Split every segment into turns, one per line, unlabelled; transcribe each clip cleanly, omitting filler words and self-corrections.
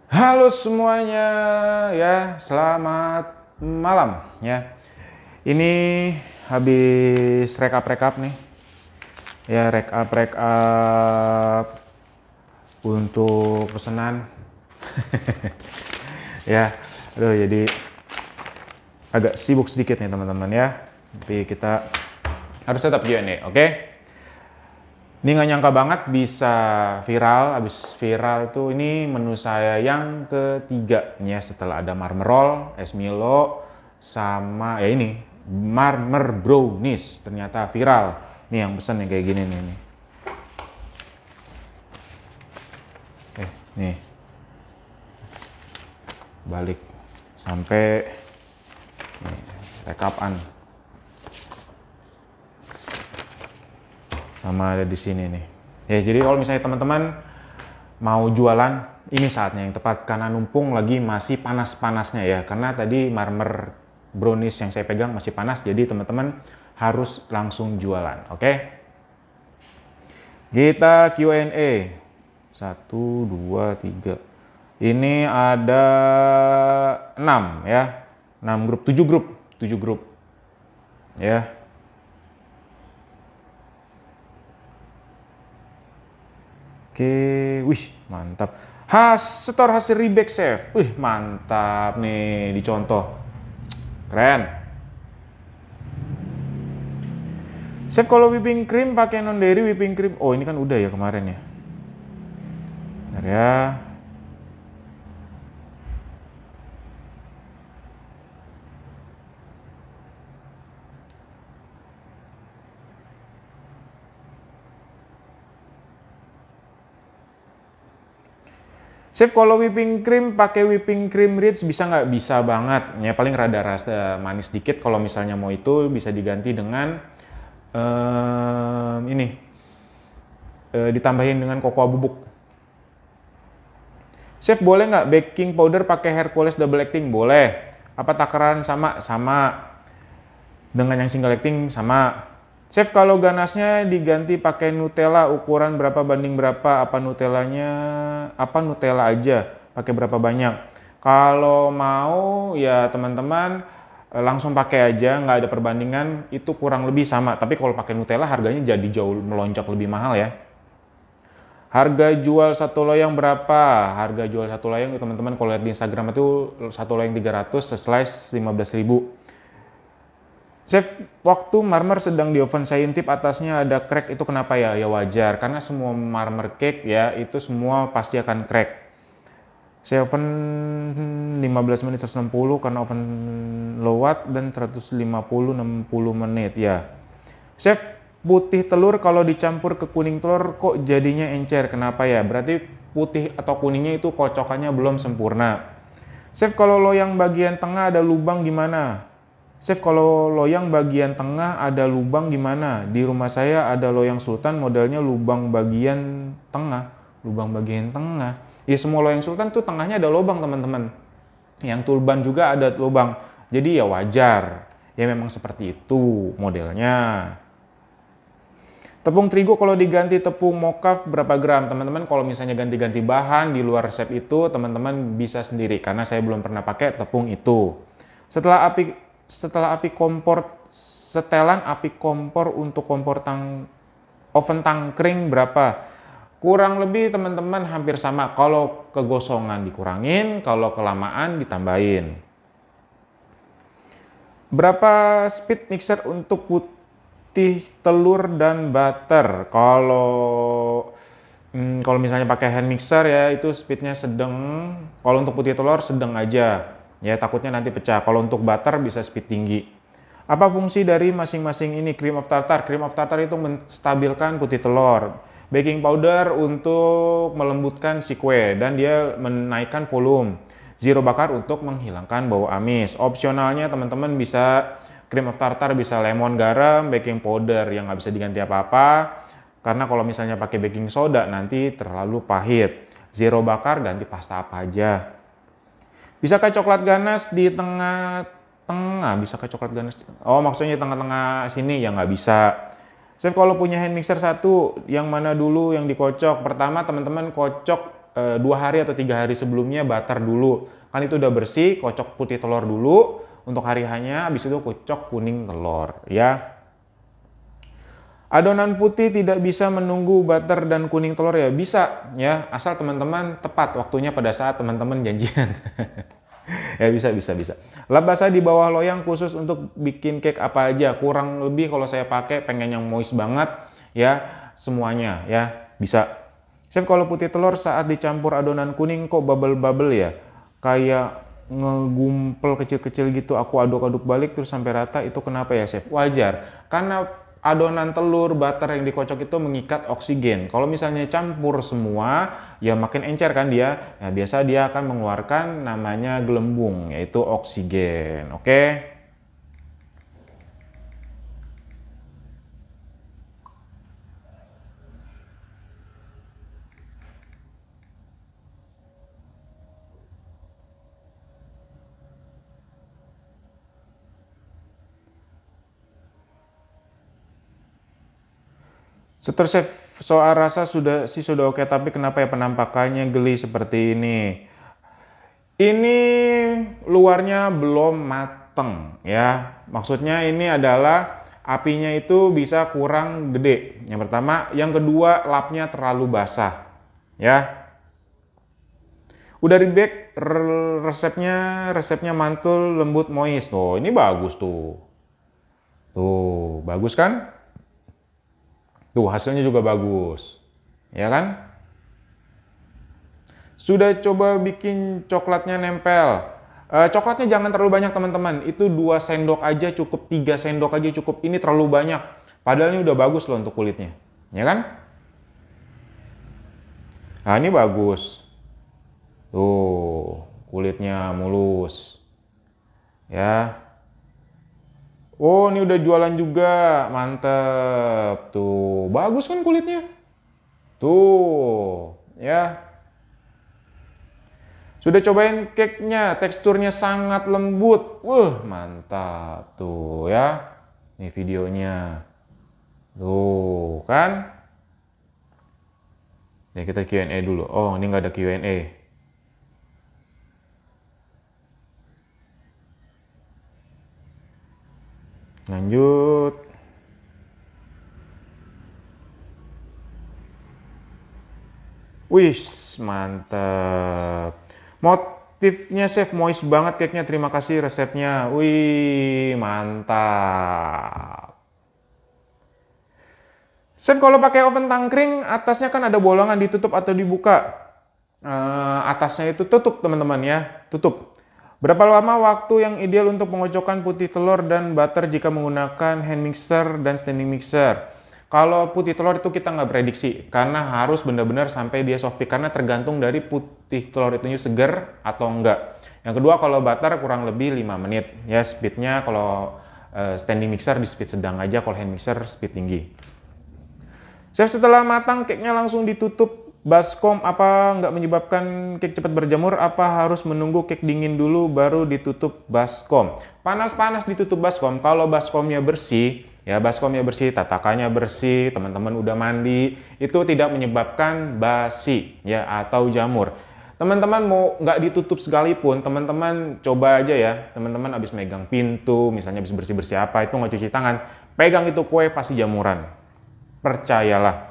Halo semuanya, ya selamat malam ya. Ini habis rekap nih, ya rekap untuk pesanan. Ya, aduh jadi agak sibuk sedikit nih teman-teman ya. Tapi kita harus tetap Q&A, oke? Ini nggak nyangka banget bisa viral. Abis viral tuh ini menu saya yang ketiga ya, setelah ada marmerol, es Milo, sama ya ini marmer brownies. Ternyata viral. Nih yang pesen yang kayak gini nih. Oke, nih balik sampai nih, rekapan. Sama ada di sini nih. Ya, jadi kalau misalnya teman-teman mau jualan, ini saatnya yang tepat karena numpung lagi masih panas-panasnya ya. Karena tadi marmer brownies yang saya pegang masih panas, jadi teman-teman harus langsung jualan, oke? Kita Q&A. 1, 2, 3. Ini ada 6 ya. 6 grup, 7 grup, 7 grup. Ya. Oke, wih mantap. Setor hasil rebag chef. Wih mantap nih, dicontoh. Keren. Chef kalau whipping cream pakai non dairy whipping cream. Oh ini kan udah ya kemarin ya. Bentar ya. Chef kalau whipping cream pakai whipping cream Ritz bisa nggak? Bisa banget. Ya paling rada rasa manis dikit. Kalau misalnya mau itu bisa diganti dengan ini ditambahin dengan cocoa bubuk. Chef boleh nggak baking powder pakai Hercules double acting? Boleh. Apa takaran sama? Sama. Dengan yang single acting sama. Chef kalau ganasnya diganti pakai Nutella ukuran berapa banding berapa? Apa Nutella aja? Pakai berapa banyak? Kalau mau ya teman-teman langsung pakai aja, nggak ada perbandingan, itu kurang lebih sama. Tapi kalau pakai Nutella harganya jadi jauh melonjak lebih mahal ya. Harga jual satu loyang berapa? Harga jual satu loyang teman-teman kalau lihat di Instagram itu satu loyang 300, slice 15.000. Chef, waktu marmer sedang di oven saya intip atasnya ada crack, itu kenapa ya? Ya wajar, karena semua marmer cake ya itu semua pasti akan crack. Saya oven 15 menit 160 karena oven low watt dan 150 60 menit ya. Chef, putih telur kalau dicampur ke kuning telur kok jadinya encer, kenapa ya? Berarti putih atau kuningnya itu kocokannya belum sempurna. Chef, kalau loyang bagian tengah ada lubang gimana? Chef, kalau loyang bagian tengah ada lubang gimana? Di rumah saya ada loyang sultan modelnya lubang bagian tengah. Lubang bagian tengah. Ya semua loyang sultan tuh tengahnya ada lubang teman-teman. Yang tulban juga ada lubang. Jadi ya wajar. Ya memang seperti itu modelnya. Tepung terigu kalau diganti tepung mokaf berapa gram? Teman-teman kalau misalnya ganti-ganti bahan di luar resep itu teman-teman bisa sendiri. Karena saya belum pernah pakai tepung itu. Setelan api kompor untuk kompor oven tangkring berapa? Kurang lebih teman-teman hampir sama. Kalau kegosongan dikurangin, kalau kelamaan ditambahin. Berapa speed mixer untuk putih telur dan butter? Kalau misalnya pakai hand mixer ya itu speednya sedang. Kalau untuk putih telur sedang aja. Ya takutnya nanti pecah. Kalau untuk butter bisa speed tinggi. Apa fungsi dari masing-masing ini? Cream of tartar. Cream of tartar itu menstabilkan putih telur. Baking powder untuk melembutkan si kue dan dia menaikkan volume. Zero bakar untuk menghilangkan bau amis. Opsionalnya teman-teman bisa cream of tartar, bisa lemon, garam, baking powder yang nggak bisa diganti apa-apa. Karena kalau misalnya pakai baking soda nanti terlalu pahit. Zero bakar ganti pasta apa aja. Bisakah coklat ganas di tengah-tengah? Bisakah coklat ganas? Oh, maksudnya tengah-tengah sini ya nggak bisa. Chef kalau punya hand mixer satu, yang mana dulu yang dikocok? Pertama teman-teman kocok 2 hari atau 3 hari sebelumnya butter dulu. Kan itu udah bersih, kocok putih telur dulu untuk hari hanya, habis itu kocok kuning telur ya. Adonan putih tidak bisa menunggu butter dan kuning telur ya? Bisa ya, asal teman-teman tepat waktunya pada saat teman-teman janjian. Ya bisa. Lap basah di bawah loyang khusus untuk bikin cake apa aja? Kurang lebih kalau saya pakai pengen yang moist banget ya, semuanya ya bisa. Chef, kalau putih telur saat dicampur adonan kuning kok bubble-bubble ya? Kayak ngegumpel kecil-kecil gitu, aku aduk-aduk balik terus sampai rata, itu kenapa ya Chef? Wajar, karena adonan telur butter yang dikocok itu mengikat oksigen. Kalau misalnya campur semua, ya makin encer kan dia. Nah, biasa dia akan mengeluarkan namanya gelembung, yaitu oksigen. Oke? Setelah Chef, soal rasa sudah oke, tapi kenapa ya penampakannya geli seperti ini? Ini luarnya belum mateng ya. Maksudnya ini adalah apinya itu bisa kurang gede. Yang pertama, yang kedua lapnya terlalu basah ya. Udah di bake resepnya mantul, lembut, moist. Tuh, ini bagus tuh. Tuh, bagus kan? Tuh, hasilnya juga bagus. Ya kan? Sudah coba bikin coklatnya nempel. Coklatnya jangan terlalu banyak teman-teman. Itu 2 sendok aja cukup, 3 sendok aja cukup. Ini terlalu banyak. Padahal ini udah bagus loh untuk kulitnya. Ya kan? Nah, ini bagus. Tuh, kulitnya mulus. Ya. Oh, ini udah jualan juga. Mantep. Tuh, bagus kan kulitnya? Tuh, ya. Sudah cobain cake-nya, teksturnya sangat lembut. Mantap. Tuh ya. Ini videonya. Tuh, kan? Ya, kita Q&A dulu. Oh, ini nggak ada Q&A. Lanjut. Wih, mantap. Motifnya Chef moist banget cake-nya. Terima kasih resepnya. Wih, mantap. Chef, kalau pakai oven tangkring, atasnya kan ada bolongan, ditutup atau dibuka? Atasnya itu tutup teman-teman ya, tutup. Berapa lama waktu yang ideal untuk pengocokan putih telur dan butter jika menggunakan hand mixer dan standing mixer? Kalau putih telur itu kita nggak prediksi, karena harus benar-benar sampai dia soft peak, karena tergantung dari putih telur itu seger atau enggak. Yang kedua, kalau butter kurang lebih 5 menit. Ya, speednya kalau standing mixer di speed sedang aja, kalau hand mixer speed tinggi. Chef, setelah matang cake-nya langsung ditutup baskom, apa nggak menyebabkan cake cepat berjamur? Apa harus menunggu cake dingin dulu baru ditutup baskom? Panas-panas ditutup baskom. Kalau baskomnya bersih, ya baskomnya bersih, tatakannya bersih, teman-teman udah mandi, itu tidak menyebabkan basi ya atau jamur. Teman-teman mau nggak ditutup sekalipun, teman-teman coba aja ya. Teman-teman habis megang pintu, misalnya habis bersih-bersih apa, itu nggak cuci tangan, pegang itu kue pasti jamuran. Percayalah.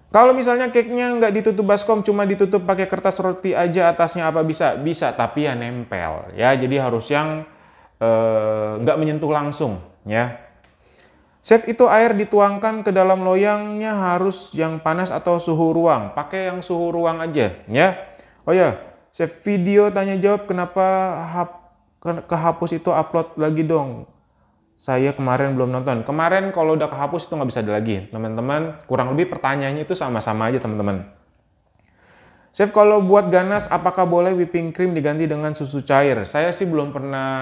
Kalau misalnya cake-nya nggak ditutup baskom, cuma ditutup pakai kertas roti aja atasnya, apa bisa? Bisa, tapi ya nempel ya. Jadi harus yang nggak menyentuh langsung ya. Chef, itu air dituangkan ke dalam loyangnya harus yang panas atau suhu ruang? Pakai yang suhu ruang aja ya. Oh ya, Chef, video tanya jawab kenapa kehapus itu upload lagi dong. Saya kemarin belum nonton. Kemarin kalau udah kehapus itu nggak bisa ada lagi. Teman-teman, kurang lebih pertanyaannya itu sama-sama aja teman-teman. Chef, kalau buat ganas, apakah boleh whipping cream diganti dengan susu cair? Saya sih belum pernah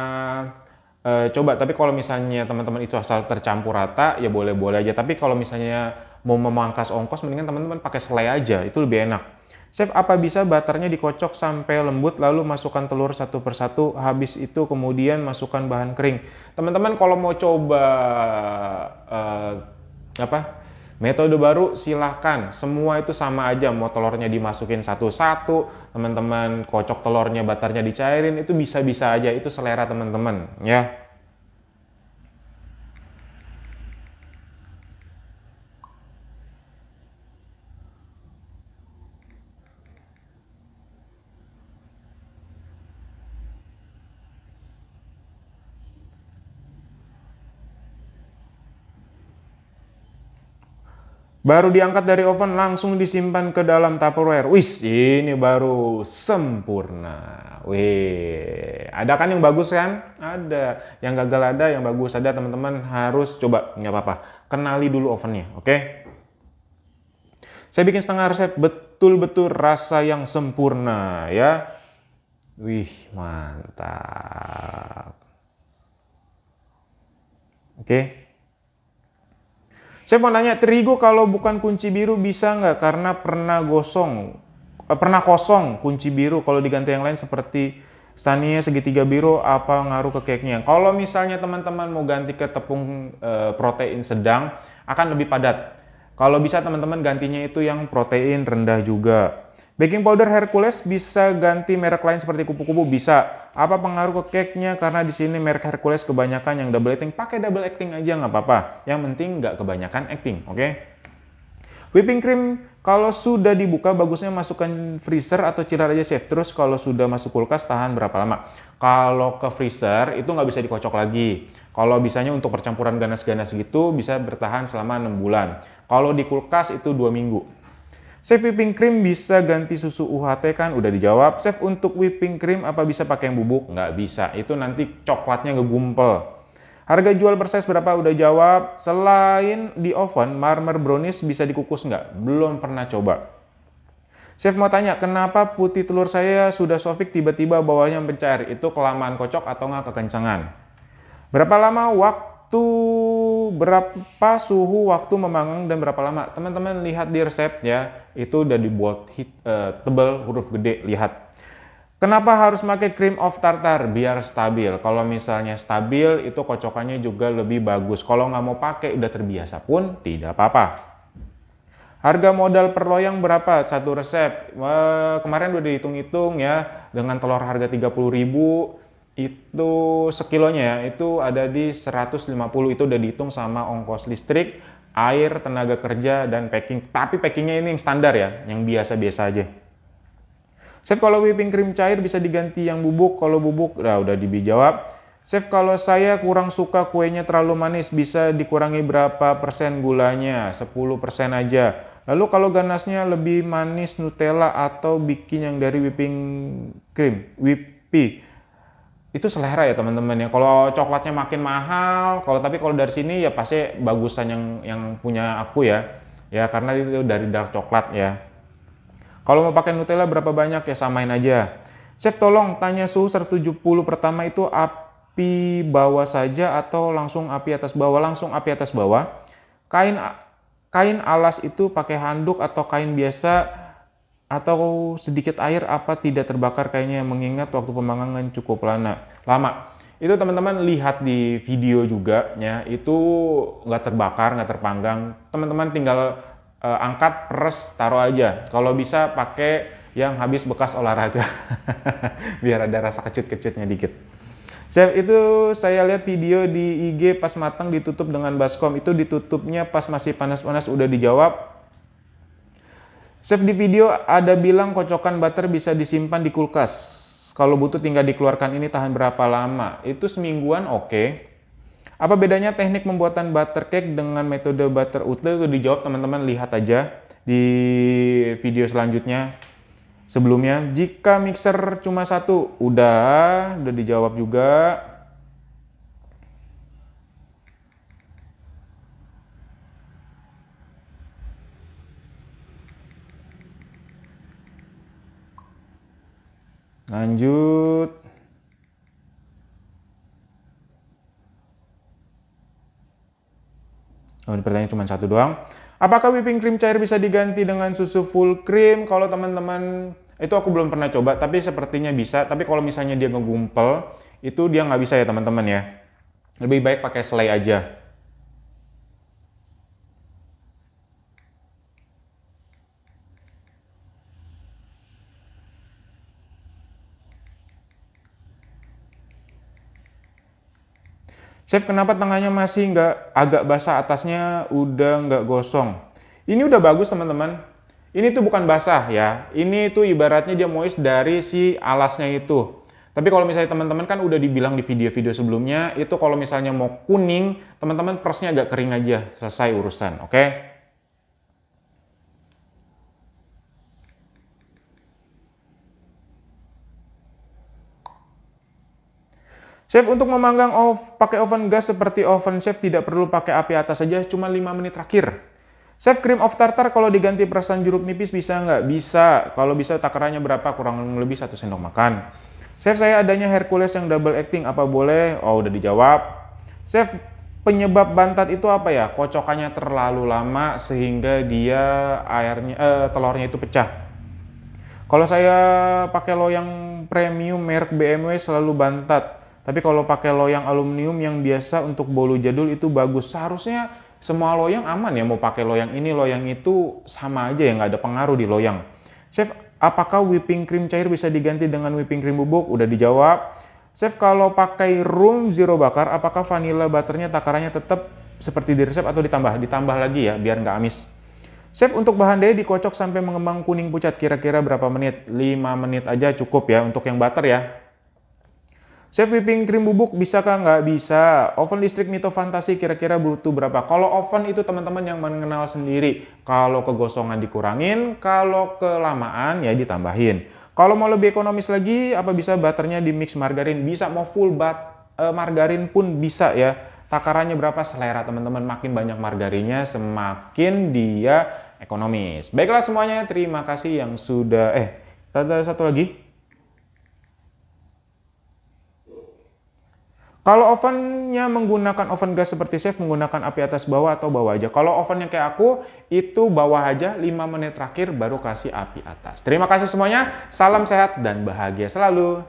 coba. Tapi kalau misalnya teman-teman itu asal tercampur rata, ya boleh-boleh aja. Tapi kalau misalnya mau memangkas ongkos, mendingan teman-teman pakai selai aja. Itu lebih enak. Chef, apa bisa butternya dikocok sampai lembut lalu masukkan telur satu persatu, habis itu kemudian masukkan bahan kering? Teman-teman kalau mau coba Metode baru silahkan, semua itu sama aja, mau telurnya dimasukin satu-satu, teman-teman kocok telurnya, butternya dicairin, itu bisa-bisa aja, itu selera teman-teman ya. Baru diangkat dari oven langsung disimpan ke dalam Tupperware. Wis, ini baru sempurna. Wih, ada kan yang bagus kan? Ada. Yang gagal ada, yang bagus ada. Teman-teman harus coba, nggak apa-apa. Kenali dulu ovennya, oke? Saya bikin setengah resep, betul-betul rasa yang sempurna ya. Wih, mantap. Oke. Saya mau nanya, terigu kalau bukan kunci biru bisa nggak? Karena pernah kosong kunci biru. Kalau diganti yang lain seperti Stania segitiga biru, apa ngaruh ke cake-nya? Kalau misalnya teman-teman mau ganti ke tepung protein sedang, akan lebih padat. Kalau bisa teman-teman gantinya itu yang protein rendah juga. Baking powder Hercules bisa ganti merek lain seperti kupu-kupu, bisa. Apa pengaruh ke cake-nya? Karena di sini merek Hercules kebanyakan yang double acting, pakai double acting aja nggak apa-apa. Yang penting nggak kebanyakan acting, oke? Whipping cream kalau sudah dibuka bagusnya masukkan freezer atau chiller aja chef. Terus kalau sudah masuk kulkas tahan berapa lama? Kalau ke freezer itu nggak bisa dikocok lagi. Kalau bisanya untuk percampuran ganas-ganas gitu bisa bertahan selama 6 bulan. Kalau di kulkas itu 2 minggu. Chef, whipping cream bisa ganti susu UHT kan? Udah dijawab. Chef, untuk whipping cream apa bisa pakai yang bubuk? Nggak bisa, itu nanti coklatnya ngegumpel. Harga jual per size berapa? Udah jawab. Selain di oven, marmer brownies bisa dikukus nggak? Belum pernah coba. Chef mau tanya, kenapa putih telur saya sudah sofik tiba-tiba bawahnya mencair? Itu kelamaan kocok atau nggak kekencangan? Berapa lama berapa suhu waktu memanggang dan berapa lama? Teman-teman lihat di resep ya, itu udah dibuat tebal huruf gede, lihat. Kenapa harus pakai cream of tartar? Biar stabil. Kalau misalnya stabil itu kocokannya juga lebih bagus. Kalau nggak mau pakai udah terbiasa pun tidak apa-apa. Harga modal per loyang berapa? Satu resep. Kemarin udah dihitung-hitung ya, dengan telur harga 30.000 itu sekilonya ya, itu ada di 150. Itu udah dihitung sama ongkos listrik, air, tenaga kerja, dan packing. Tapi packingnya ini yang standar ya, yang biasa-biasa aja. Chef, kalau whipping cream cair bisa diganti yang bubuk? Kalau bubuk udah dijawab. Chef, kalau saya kurang suka kuenya terlalu manis, bisa dikurangi berapa persen gulanya? 10% aja. Lalu kalau ganasnya lebih manis, Nutella atau bikin yang dari whipping cream, whippy? Itu selera ya teman-teman ya. Kalau coklatnya makin mahal, kalau dari sini ya pasti bagusan yang punya aku ya. Ya karena itu dari dark coklat ya. Kalau mau pakai Nutella berapa banyak ya, samain aja. Chef, tolong tanya suhu 170 pertama itu api bawah saja atau langsung api atas bawah? Langsung api atas bawah. Kain alas itu pakai handuk atau kain biasa atau sedikit air, apa tidak terbakar kayaknya, mengingat waktu pemanggangan cukup lama. Itu teman-teman lihat di video juga ya, itu nggak terbakar, nggak terpanggang. Teman-teman tinggal angkat, peres, taruh aja. Kalau bisa pakai yang habis bekas olahraga biar ada rasa kecut-kecutnya dikit. Chef, itu saya lihat video di IG pas matang ditutup dengan baskom, itu ditutupnya pas masih panas-panas. Udah dijawab. Chef, di video ada bilang kocokan butter bisa disimpan di kulkas. Kalau butuh tinggal dikeluarkan, ini tahan berapa lama? Itu semingguan oke. Apa bedanya teknik pembuatan butter cake dengan metode butter oat? Dijawab teman-teman, lihat aja di video selanjutnya. Sebelumnya, jika mixer cuma satu, udah dijawab juga. Lanjut. Oh, pertanyaan cuma satu doang. Apakah whipping cream cair bisa diganti dengan susu full cream? Kalau teman-teman, itu aku belum pernah coba, tapi sepertinya bisa. Tapi kalau misalnya dia ngegumpel, itu dia nggak bisa ya teman-teman ya. Lebih baik pakai selai aja. Chef, kenapa tengahnya masih nggak agak basah, atasnya udah nggak gosong? Ini udah bagus teman-teman. Ini tuh bukan basah ya. Ini tuh ibaratnya dia moist dari si alasnya itu. Tapi kalau misalnya teman-teman kan udah dibilang di video-video sebelumnya, itu kalau misalnya mau kuning, teman-teman persnya agak kering aja, selesai urusan, oke? Chef, untuk memanggang pakai oven gas seperti oven chef tidak perlu pakai api atas saja, cuma 5 menit terakhir. Chef, cream of tartar kalau diganti perasan jeruk nipis bisa nggak? Bisa. Kalau bisa takarannya berapa? Kurang lebih 1 sendok makan. Chef, saya adanya Hercules yang double acting, apa boleh? Oh, udah dijawab. Chef, penyebab bantat itu apa ya? Kocokannya terlalu lama sehingga dia telurnya itu pecah. Kalau saya pakai loyang premium merek BMW selalu bantat. Tapi kalau pakai loyang aluminium yang biasa untuk bolu jadul itu bagus. Seharusnya semua loyang aman ya, mau pakai loyang ini, loyang itu sama aja ya, nggak ada pengaruh di loyang. Chef, apakah whipping cream cair bisa diganti dengan whipping cream bubuk? Udah dijawab. Chef, kalau pakai room zero bakar, apakah vanilla butternya takarannya tetap seperti di resep atau ditambah? Ditambah lagi ya, biar nggak amis. Chef, untuk bahan daya dikocok sampai mengembang kuning pucat, kira-kira berapa menit? 5 menit aja cukup ya untuk yang butter ya. Chef, whipping cream bubuk bisa kah? Nggak bisa. Oven listrik Mito Fantasi kira-kira butuh berapa? Kalau oven itu teman-teman yang mengenal sendiri. Kalau kegosongan dikurangin, kalau kelamaan ya ditambahin. Kalau mau lebih ekonomis lagi, apa bisa butternya di mix margarin? Bisa, mau full margarin pun bisa ya. Takarannya berapa? Selera teman-teman. Makin banyak margarinnya, semakin dia ekonomis. Baiklah semuanya, terima kasih yang sudah... ada satu lagi. Kalau ovennya menggunakan oven gas seperti chef, menggunakan api atas bawah atau bawah aja. Kalau ovennya kayak aku, itu bawah aja 5 menit terakhir baru kasih api atas. Terima kasih semuanya, salam sehat dan bahagia selalu.